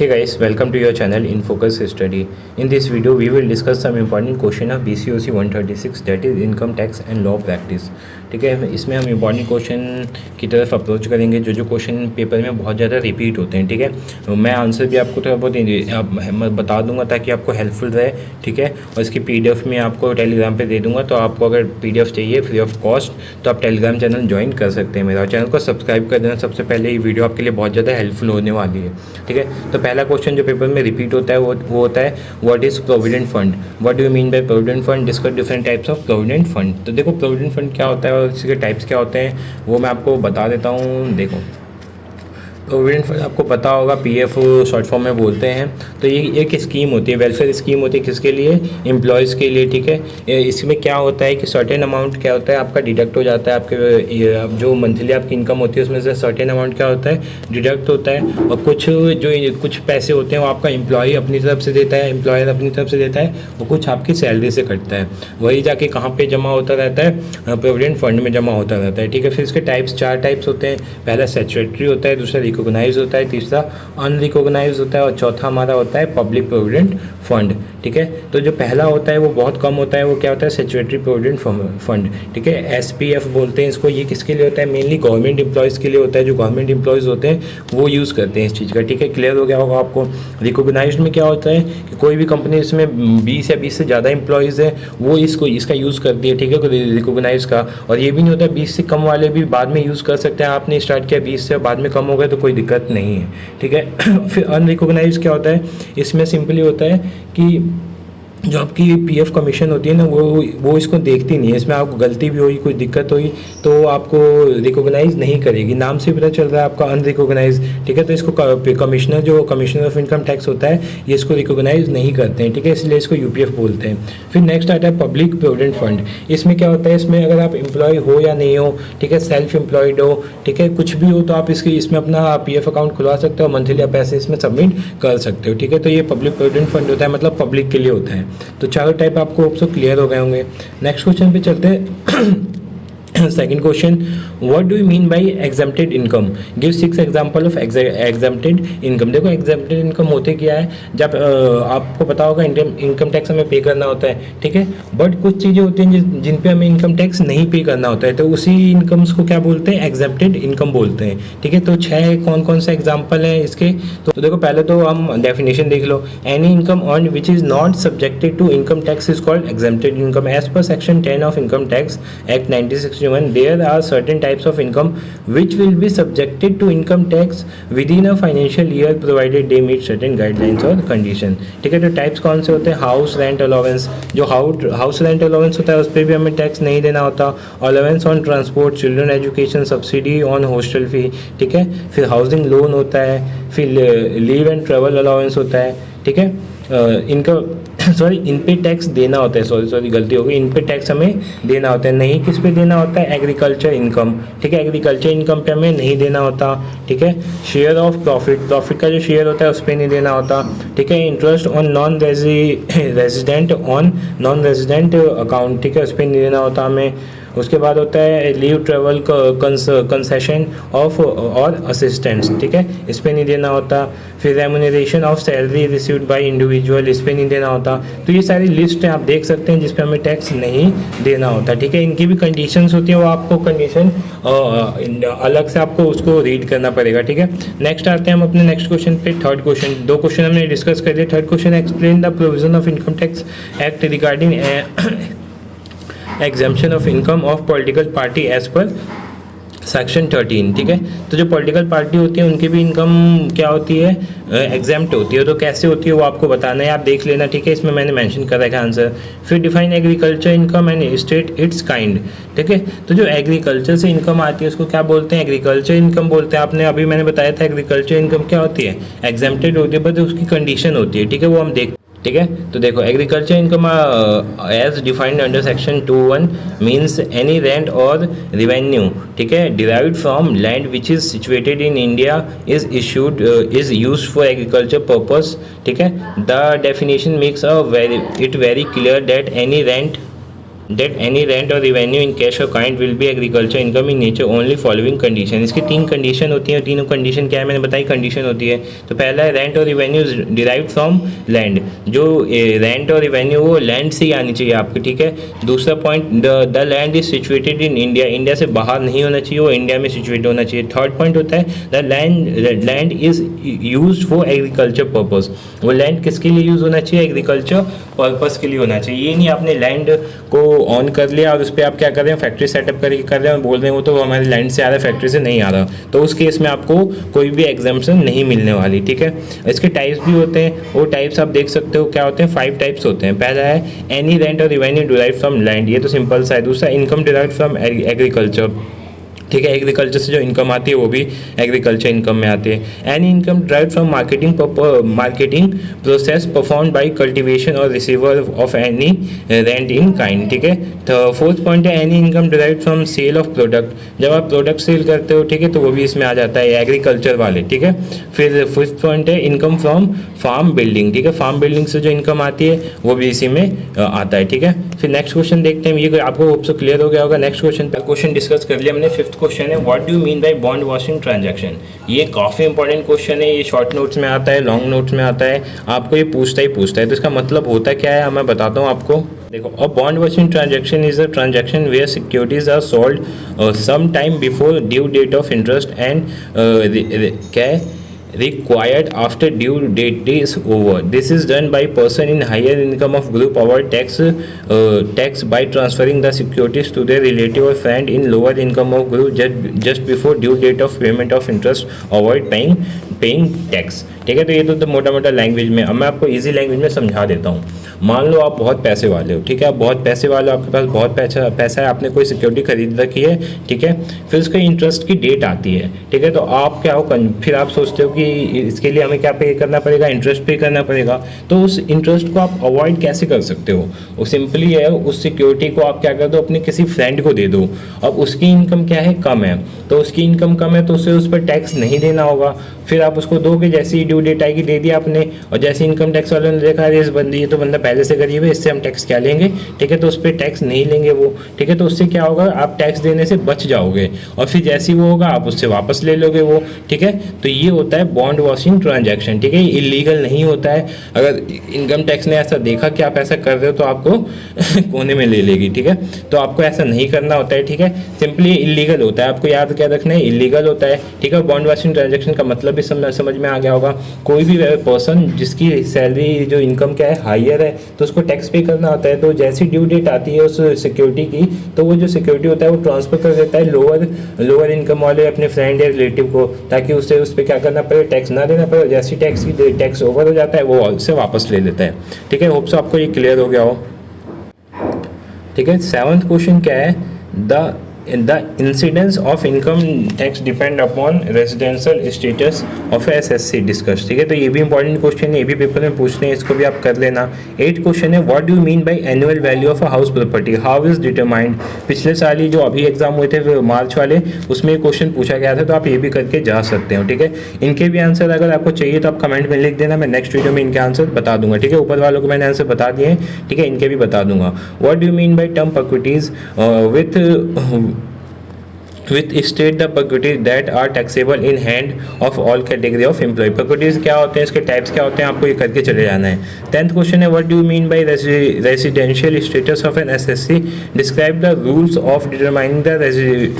Hey guys, welcome to your channel in Focus Study. In this video, we will discuss some important question of BCOC 136, that is income tax and law practice. ठीक है, इसमें हम important question की तरफ approach करेंगे जो question paper में बहुत ज़्यादा रिपीट होते हैं. ठीक है, मैं आंसर भी आपको थोड़ा बहुत बता दूंगा ताकि आपको हेल्पफुल रहे. ठीक है, और इसकी PDF में आपको टेलीग्राम पे दे दूंगा, तो आपको अगर PDF चाहिए फ्री ऑफ कॉस्ट तो आप टेलीग्राम चैनल ज्वाइन कर सकते हैं मेरा. चैनल को सब्सक्राइब कर देना. सबसे पहले ये वीडियो आपके लिए बहुत ज़्यादा हेल्पफुल होने वाली है. ठीक है, तो पहला क्वेश्चन जो पेपर में रिपीट होता है वो होता है what is provident fund. What do you mean bye provident fund. Discuss different types of provident fund. तो देखो प्रोविडेंट फंड क्या होता है और इसके टाइप्स क्या होते हैं वो मैं आपको बता देता हूँ. देखो प्रोविडेंट फंड आपको पता होगा, PF शॉर्ट फॉर्म में बोलते हैं. तो ये एक स्कीम होती है, वेलफेयर स्कीम होती है. किसके लिए? एम्प्लॉयज़ के लिए. ठीक है, इसमें क्या होता है कि सर्टेन अमाउंट क्या होता है आपका डिडक्ट हो जाता है. आपके जो मंथली आपकी इनकम होती है उसमें से सर्टेन अमाउंट क्या होता है डिडक्ट होता है. और कुछ पैसे होते हैं वो आपका एम्प्लॉय अपनी तरफ से देता है, एम्प्लॉयर अपनी तरफ से देता है, और कुछ आपकी सैलरी से कटता है. वही जाके कहाँ पर जमा होता रहता है? प्रोविडेंट फंड में जमा होता रहता है. ठीक है, फिर इसके चार टाइप्स होते हैं. पहला स्टैट्यूटरी होता है, दूसरा रिकॉग्नाइज होता है, तीसरा अनरिकॉग्नाइज होता है, और चौथा हमारा होता है पब्लिक प्रोविडेंट फंड. ठीक है, तो जो पहला होता है वो बहुत कम होता है. वो क्या होता है? Statutory provident fund. ठीक है, SPF बोलते हैं इसको. ये किसके लिए होता है? मेनली गवर्नमेंट एम्प्लॉयज़ के लिए होता है. जो गवर्नमेंट एम्प्लॉयज़ होते हैं वो यूज़ करते हैं इस चीज़ का. ठीक है, क्लियर हो गया होगा आपको. रिकॉग्नाइज में क्या होता है कि कोई भी कंपनी इसमें 20 या 20 से ज़्यादा एम्प्लॉयज़ है वो इसका यूज़ करती है. ठीक है, रिकॉग्नाइज का. और ये भी नहीं होता 20 से कम वाले भी बाद में यूज़ कर सकते हैं. आपने स्टार्ट किया 20 से, बाद में कम हो गए तो कोई दिक्कत नहीं है. ठीक है, फिर अनरिकॉग्नाइज क्या होता है? इसमें सिंपली होता है कि जो आपकी PF कमीशन होती है ना वो इसको देखती नहीं है. इसमें आपको गलती भी हुई, कोई दिक्कत हुई तो आपको रिकॉग्नाइज नहीं करेगी. नाम से पता चल रहा है आपका अनरिकॉग्नाइज. ठीक है, तो इसको कमिश्नर ऑफ इनकम टैक्स होता है ये इसको रिकॉग्नाइज नहीं करते हैं. ठीक है, इसलिए इसको UPF बोलते हैं. फिर नेक्स्ट आता है पब्लिक प्रोविडेंट फंड. इसमें क्या होता है? इसमें अगर आप एम्प्लॉय हो या नहीं हो, ठीक है, सेल्फ एम्प्लॉयड हो, ठीक है, कुछ भी हो, तो आप इसमें अपना PF अकाउंट खुलवा सकते हो, मंथली आप पैसे इसमें सबमिट कर सकते हो. ठीक है, तो ये पब्लिक प्रोविडेंट फंड होता है, मतलब पब्लिक के लिए होता है. तो चारों टाइप आपको होप सो क्लियर हो गए होंगे. नेक्स्ट क्वेश्चन पे चलते हैं. Second question, what do you mean by exempted income. Give 6 example of exempted income. देखो एग्जम्प्टेड इनकम होते क्या है? जब आपको पता होगा इनकम टैक्स हमें पे करना होता है. ठीक है, बट कुछ चीज़ें होती हैं जिन पे हमें इनकम टैक्स नहीं पे करना होता है, तो उसी इनकम्स को क्या बोलते हैं? एग्जम्प्टेड इनकम बोलते हैं. ठीक है, तो 6 कौन कौन से एग्जाम्पल हैं इसके? तो देखो पहले तो हम डेफिनेशन देख लो. Any income earn which is not subjected to income tax is called exempted income. As per section 10 of income tax act 1961 there are certain types of income which will be subjected to income tax within a financial year provided they meet certain guidelines or condition. ठीक है, तो types कौन से होते हैं? House rent allowance. जो house rent allowance होता है उस पर भी हमें टैक्स नहीं देना होता. Allowance on transport, children education, subsidy on hostel fee. ठीक है, फिर हाउसिंग लोन होता है, फिर लीव एंड ट्रेवल अलाउंस होता है. ठीक है, इनका इन पे टैक्स देना होता है. सॉरी गलती हो गई. इन पे टैक्स हमें देना होता है. नहीं किस पे देना होता है? Agriculture income. ठीक है, एग्रीकल्चर इनकम पे हमें नहीं देना होता. ठीक है, शेयर ऑफ प्रॉफिट का जो शेयर होता है उस पर नहीं देना होता. ठीक है, interest on non resident account. ठीक है, उस पर नहीं देना होता हमें. उसके बाद होता है लीव ट्रेवल कंसेशन ऑफ और असिस्टेंट्स. ठीक है, इस पर नहीं देना होता. फिर remuneration of salary received by individual, इस पर नहीं देना होता. तो ये सारी लिस्ट है, आप देख सकते हैं जिस पे हमें टैक्स नहीं देना होता. ठीक है, इनकी भी कंडीशंस होती है, वो आपको कंडीशन अलग से आपको उसको रीड करना पड़ेगा. ठीक है, नेक्स्ट आते हैं हम अपने नेक्स्ट क्वेश्चन पे. थर्ड क्वेश्चन, 2 क्वेश्चन हमने डिस्कस कर दिए. Third question, explain the provision of income tax act regarding exemption of income of political party as per section 13. ठीक है, तो जो पॉलिटिकल पार्टी होती है उनकी भी इनकम क्या होती है? एग्जाम्प्ट होती है. तो कैसे होती है वो आपको बताना है, आप देख लेना. ठीक है, इसमें मैंने मेंशन कर रखा है आंसर. फिर define agriculture income and state it's kind. ठीक है, तो जो एग्रीकल्चर से इनकम आती है उसको क्या बोलते हैं? एग्रीकल्चर इनकम बोलते हैं. आपने अभी मैंने बताया था एग्रीकल्चर इनकम क्या होती है? एग्जाम्प्टेड होती है, बट उसकी कंडीशन होती है. ठीक है, वो हम देख. ठीक है, तो देखो agriculture income as defined under section 21 means any rent और रिवेन्यू. ठीक है, derived from land which is situated in India is used for agriculture purpose. ठीक है, the definition makes it very clear that any rent that any rent or revenue in cash or kind will be agriculture income in nature only following condition। इसकी 3 condition होती हैं, तीनों condition क्या है मैंने बताई, कंडीशन होती है। तो पहला है रेंट और रिवेन्यू डिराइव्ड फ्रॉम लैंड, जो रेंट और रिवेन्यू वो लैंड से ही आनी चाहिए आपकी, ठीक है। दूसरा point, the land is situated in India, India से बाहर नहीं होना चाहिए, वो इंडिया में सिचुएट होना चाहिए। थर्ड पॉइंट होता है the land is use for agriculture purpose, वो लैंड किसके लिए यूज़ होना चाहिए, एग्रीकल्चर पर्पज़ के लिए होना चाहिए। ये नहीं आपने लैंड को ऑन कर लिया और उस पर आप क्या कर रहे हैं, फैक्ट्री सेटअप करके कर रहे हैं, बोल रहे हैं वो तो हमारे लैंड से आ रहा है, फैक्ट्री से नहीं आ रहा, तो उस केस में आपको कोई भी एग्जाम्पशन नहीं मिलने वाली, ठीक है। इसके टाइप्स भी होते हैं, वो टाइप्स आप देख सकते हो क्या होते हैं, 5 टाइप्स होते हैं। पहला है एनी रेंट और रिवेन्यू डिराइव्ड फ्रॉम लैंड, ये तो सिंपल सा है। दूसरा इनकम डिराइव्ड फ्रॉम एग्रीकल्चर, ठीक है, एग्रीकल्चर से जो इनकम आती है वो भी एग्रीकल्चर इनकम में आती है। Any income drive from marketing process perform by cultivation और receiver of any rent in kind, ठीक है। तो फोर्थ पॉइंट है any income drive from sale of product, जब आप प्रोडक्ट सेल करते हो, ठीक है, तो वो भी इसमें आ जाता है एग्रीकल्चर वाले, ठीक है। फिर फिफ्थ पॉइंट है इनकम फ्रॉम फार्म बिल्डिंग, ठीक है, फार्म बिल्डिंग से जो इनकम आती है वो भी इसी में आता है, ठीक है। फिर नेक्स्ट क्वेश्चन देखते हैं, ये आपको होप सो क्लियर हो गया होगा। नेक्स्ट क्वेश्चन डिस्कस कर लिया हमने। फिफ्थ क्वेश्चन है what do you mean bye bond washing transaction. ये काफ़ी इंपॉर्टेंट क्वेश्चन है, ये शॉर्ट नोट्स में आता है, लॉन्ग नोट्स में आता है, आपको ये पूछता है। तो इसका मतलब होता क्या है मैं बताता हूँ आपको। देखो, a bond washing transaction is a transaction where securities are sold some time before due date of interest and क्या है required after due date is over. This is done by person in higher income of group avoid tax by transferring the securities to their relative or friend in lower income of group just before due date of payment of interest avoid paying tax, ठीक है। तो ये तो मोटा मोटा language में, अब मैं आपको इजी लैंग्वेज में समझा देता हूँ। मान लो आप बहुत पैसे वाले हो, ठीक है, आप बहुत पैसे वाले हो, आपके पास बहुत पैसा है, आपने कोई सिक्योरिटी खरीद रखी है, ठीक है। फिर उसका इंटरेस्ट की डेट आती है, ठीक है, तो आप क्या हो, फिर आप सोचते हो कि इसके लिए हमें क्या पे करना पड़ेगा, इंटरेस्ट पे करना पड़ेगा। तो उस इंटरेस्ट को आप अवॉइड कैसे कर सकते हो, वो सिंपली है उस सिक्योरिटी को आप क्या कर दो, अपने किसी फ्रेंड को दे दो। अब उसकी इनकम क्या है, कम है, तो उसकी इनकम कम है तो उसे उस पर टैक्स नहीं देना होगा। फिर आप उसको दोगे, जैसे ही ड्यू डेट आएगी दे दिया आपने, और जैसे इनकम टैक्स वालों ने देखा इस बंदी ये तो बंदा पहले से गरीब है, इससे हम टैक्स क्या लेंगे, ठीक है, तो उस पर टैक्स नहीं लेंगे वो, ठीक है। तो उससे क्या होगा, आप टैक्स देने से बच जाओगे, और फिर जैसे ही वो होगा आप उससे वापस ले लोगे वो, ठीक है। तो ये होता है बॉन्ड वॉशिंग ट्रांजैक्शन, ठीक है, इलीगल नहीं होता है। अगर इनकम टैक्स ने ऐसा देखा कि आप ऐसा कर रहे हो तो आपको कोने में ले लेगी, ठीक है। तो आपको ऐसा नहीं करना होता है, ठीक है, सिंपली इलीगल होता है, आपको याद क्या रखना है, इलीगल होता है, ठीक है। बॉन्ड वॉशिंग ट्रांजैक्शन का मतलब भी समझ में आ गया होगा। कोई भी पर्सन जिसकी सैलरी जो इनकम क्या है हायर है तो उसको टैक्स पे करना होता है, तो जैसी ड्यू डेट आती है उस सिक्योरिटी की, तो वो जो सिक्योरिटी होता है वो ट्रांसफर कर देता है लोअर इनकम वाले अपने फ्रेंड या रिलेटिव को, ताकि उसे उस पर क्या करना पड़े, टैक्स ना देना पड़े। जैसी टैक्स ओवर हो जाता है वो उससे वापस ले लेता है, ठीक है। होप सो आपको ये क्लियर हो गया हो, ठीक है। 7th क्वेश्चन क्या है, the incidence of income tax depend upon residential status of SSC discuss, ठीक है। तो ये भी इंपॉर्टेंट क्वेश्चन है, ये भी पेपर में पूछते हैं, इसको भी आप कर लेना। 8th क्वेश्चन है what do you mean by annual value of a house property, how is determined. पिछले साल ही जो अभी एग्जाम हुए थे मार्च वाले, उसमें क्वेश्चन पूछा गया था, तो आप ये भी करके जा सकते हो, ठीक है। इनके भी आंसर अगर आपको चाहिए तो आप कमेंट में लिख देना, मैं नेक्स्ट वीडियो में इनके आंसर बता दूंगा, ठीक है। ऊपर वालों को मैंने आंसर बता दिए हैं, ठीक है, इनके भी बता दूंगा। What do you mean by term properties with state the properties that are taxable in hand of all category of employee। properties क्या होते हैं, इसके टाइप्स क्या होते हैं, आपको ये करके चले जाना है। 10th क्वेश्चन है what do you mean by residential status of an SSC, describe the rules of determining the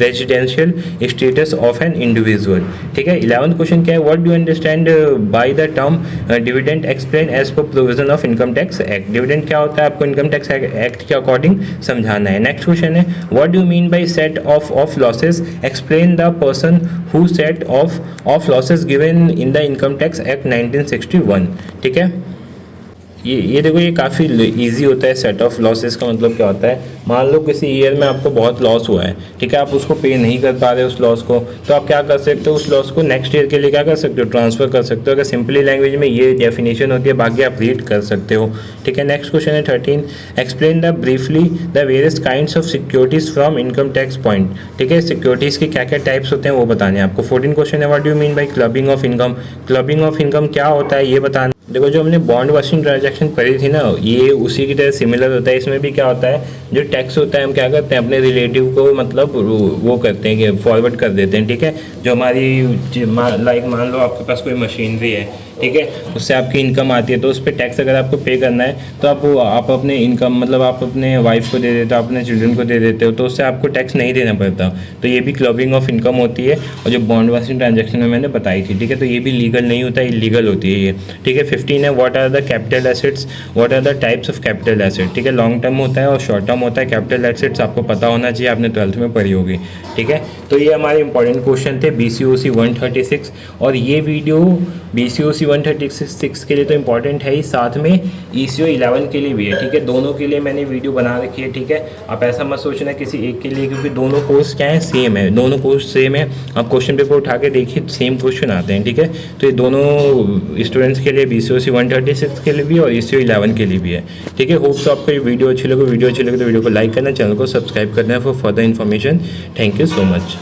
residential status of an individual, ठीक है। 11th क्वेश्चन क्या है what do you understand by the term dividend explain as per provision of income tax act. Dividend क्या होता है, आपको income tax act के according समझाना है। नेक्स्ट क्वेश्चन है what do you mean by set off losses, explain the person who set of losses given in the income tax act 1961, ठीक है। ये देखो, ये काफ़ी इजी होता है। सेट ऑफ लॉसेस का मतलब क्या होता है, मान लो किसी ईयर में आपको बहुत लॉस हुआ है, ठीक है, आप उसको पे नहीं कर पा रहे उस लॉस को, तो आप क्या कर सकते हो, उस लॉस को नेक्स्ट ईयर के लिए क्या कर सकते हो, ट्रांसफर कर सकते हो। अगर सिंपली लैंग्वेज में ये डेफिनेशन होती है, बाकी आप रीड कर सकते हो, ठीक है। नेक्स्ट क्वेश्चन है 13 explain the briefly the various kinds of securities from income tax point, ठीक है। सिक्योरिटीज के क्या क्या टाइप्स होते हैं वो बताने हैं आपको। 14 क्वेश्चन है what do you mean bye clubbing of income, clubbing of income क्या होता है ये बताना। देखो जो हमने बॉन्ड वाशिंग ट्रांजैक्शन करी थी ना, ये उसी की तरह सिमिलर होता है। इसमें भी क्या होता है, जो टैक्स होता है हम क्या करते हैं, अपने रिलेटिव को मतलब वो करते हैं कि फॉरवर्ड कर देते हैं, ठीक है। जो हमारी लाइक मान लो आपके पास कोई मशीनरी है, ठीक है, उससे आपकी इनकम आती है, तो उस पर टैक्स अगर आपको पे करना है तो आप अपने इनकम मतलब आप अपने वाइफ को दे देते हो, अपने चिल्ड्रन को दे देते हो, तो उससे आपको टैक्स नहीं देना पड़ता। तो ये भी क्लबिंग ऑफ इनकम होती है, और जो बॉन्ड वाशिंग ट्रांजैक्शन में मैंने बताई थी, ठीक है। तो ये भी लीगल नहीं होता, इलीगल होती है ये, ठीक है। 15 है, what are the capital assets, what are the types of capital asset, ठीक है। लॉन्ग टर्म होता है और शॉर्ट टर्म होता है। कैपिटल एसेट्स आपको पता होना चाहिए, आपने 12th में पढ़ी होगी, ठीक है। तो ये हमारे इंपॉर्टेंट क्वेश्चन थे BCOC 136, और ये वीडियो BCOC 136 के लिए तो इंपॉर्टेंट है ही, साथ में ECO 11 के लिए भी है, ठीक है। दोनों के लिए मैंने वीडियो बना रखी है, ठीक है। आप ऐसा मत सोचना किसी एक के लिए, क्योंकि दोनों कोर्स क्या है, सेम है, दोनों कोर्स सेम है। आप क्वेश्चन पेपर उठा के देखिए, सेम क्वेश्चन आते हैं, ठीक है। तो ये दोनों स्टूडेंट्स के लिए BCOC 136 के लिए भी और ECO 11 के लिए भी है, ठीक है। होप सो आपको ये वीडियो अच्छी लगे तो वीडियो को लाइक करना, चैनल को सब्सक्राइब करना है for further information. Thank you so much.